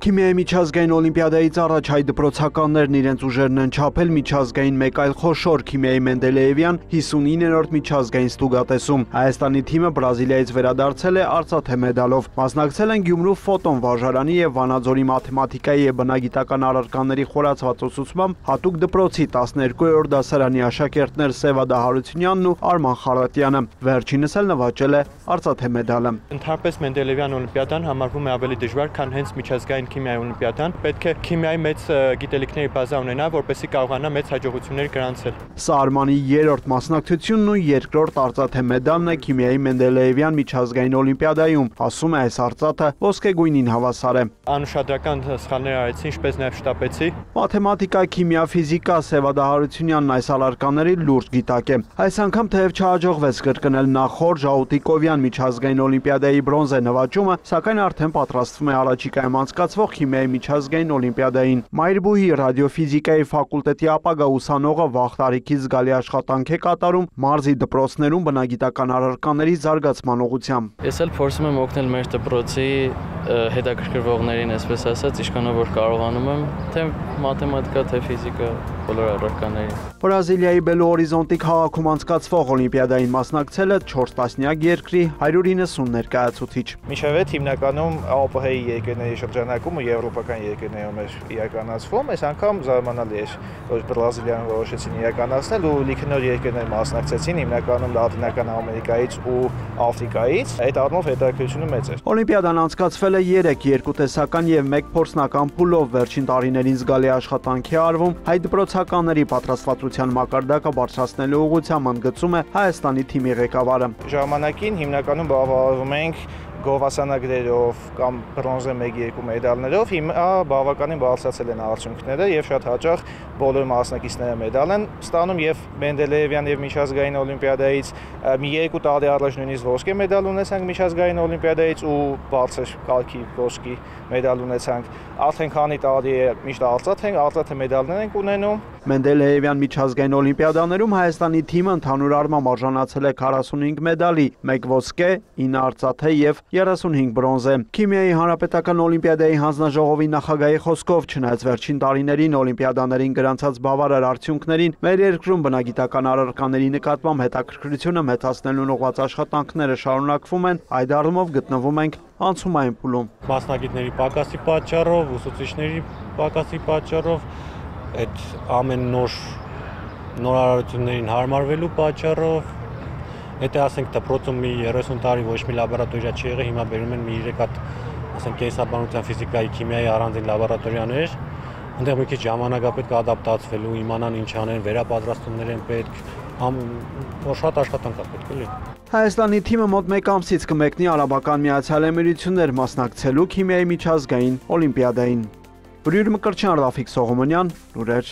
Քիմիայի միջազգային օլիմպիադայից առաջ հայ դպրոցականներն իրենց ուժերն են չափել միջազգային մեկ այլ խոշոր քիմիայի Մենդելեևյան 59-րդ միջազգային ստուգատեսում։ Հայաստանի թիմը Բրազիլիայից վերադարձել է արծաթե մեդալով։ Մասնակցել են Գյումրու ֆոտոն վարժարանի եւ Վանաձորի մաթեմատիկայի եւ բնագիտական առարկաների խորացված ուսուցմամբ հատուկ դպրոցի 12-րդ դասարանի աշակերտներ Սևադա Հարությունյանն ու Արման Խարատյանը։ Վերջինս էլ նվաճել է արծաթե մեդալը։ Ընդհանրապես Մենդելեևյան օլիմպիադան համարվում է ավելի դժվար, քան հենց միջազգային քիմիայի օլիմպիադան, պետք է քիմիայի մեծ գիտելիքների բազա ունենա, որպեսզի կարողանա մեծ հաջողություններ գրանցել։ Սա Արմանի երրորդ մասնակցությունն ու երկրորդ արծաթե մեդալն է քիմիայի Մենդելեևյան միջազգային օլիմպիադայում, ասում է այս արծաթը ոսկեգույնին հավասար է։ Անուշադրական սխալներ արեցի, ինչպես նաև շտապեցի։ Մաթեմատիկա, քիմիա, ֆիզիկա Սևադա Հարությունյանն այս առարկաների լուրջ գիտակ է։ Այս անգամ թեև չհաջողվեց կրկնել նախորդ Ժաուտիկովյան միջազգային օլիմպիադայի բրոնզե նվաճումը, սակայն արդեն պատրաստվում է առաջիկայում անցկացվող քիմիայի միջազգային օլիմպիադային։ Մայրբույի ռադիոֆիզիկայի ֆակուլտետի ապագա ուսանողը վաղ տարիքից զգալի աշխատանք է կատարում մարզի դպրոցներում բնագիտական առարկաների զարգացման ուղղությամբ։ Ես էլ փորձում եմ օգնել մեր դպրոցի հետաքրքրվողներին, այսպես ասած, ինչքանով որ կարողանում եմ, թե մաթեմատիկա, թե ֆիզիկա, բոլոր առարկաներին։ Բրազիլիայի Բելո Հորիզոնտի քաղաքում անցկացվող օլիմպիադային մասնակցել է 4 տասնյակ երկրի 190 ներկայացուցիչ։ Մինչև այդ հիմնականում ԱՕՊՀ-ի երկրների շրջանակում ու եվրոպական երկրներում էր իրականացվում, այս անգամ զարմանալի էր, որ Բրազիլիան որոշեցին իրականացնել ու լիքը նոր երկրներ մասնակցեցին, հիմնականում Լատինական Ամերիկայից ու Աֆրիկայից, այդ առումով հետաքրքրությունը մեծ էր։ Օլիմպիադան անցկացվել է 3 երկուտեսական եւ 1 փորձնական փուլով, վերջին տարիներին զգալի աշխատանք է արվում հայ դպրոցականների պատրաստվածության մակարդակը բարձրացնելու ուղղությամբ, ընդգծում է Հայաստանի թիմի ղեկավարը։ Ժամանակին հիմնականում բավարարվում ենք գովասանագրերով կամ բրոնզե 1-2 մեդալներով, հիմա բավականին բարձրացել են արդյունքները եւ շատ հաճախ բոլոր մասնակիցները մեդալ են ստանում եւ Մենդելեևյան եւ միջազգային օլիմպիադայից մի 2 տարի առաջ նույնիսկ ոսկե մեդալ ունեցանք միջազգային օլիմպիադայից ու բարձր կարգի ոսկի մեդալ ունեցանք։ Արդեն քանի տարի է միշտ արծաթե մեդալներ ենք ունենում։ Մենդելեևյան միջազգային օլիմպիադաներում Հայաստանի թիմը ընդհանուր առմամբ արժանացել է 45 մեդալի, 1 ոսկե, 9 արծաթե եւ 35 բրոնզե։ Քիմիայի հանրապետական օլիմպիադայի հանձնաժողովի նախագահի խոսքով, չնայած վերջին տարիներին օլիմպիադաներին գրանցած բավարար արդյունքներին, մեր երկրում բնագիտական առարկաների նկատմամբ հետաքրքրությունը մեծացնելուն ուղղված աշխատանքները շարունակվում են, այդ առումով գտնվում ենք անցումային փուլում։ Մասնագետների պակասի պատճառով, ուսուցիչների պակասի պատճառով, այդ ամեն նորարարություններին հարմարվելու պատճառով, եթե ասենք դպրոցում մի 30 տարի ոչ մի լաբորատորիա չի եղել, հիմա բերում են մի 3 հատ, ասենք կենսաբանության, ֆիզիկայի, քիմիայի առանձին լաբորատորիաներ, այնտեղ մի քիչ ժամանակ է պետք ադապտացվելու, իմանան ինչ անեն, վերապատրաստումներ են պետք, որ շատ աշխատանք է պետք էլի։ Հայաստանի թիմը մոտ 1 ամսից կմեկնի Արաբական Միացյալ Էմիրություններ մասնակցելու քիմիայի միջազգային օլիմպիադային։ Բրյուր Մկրտչյան, Ռաֆիկ Սողոմոնյան, լուրեր։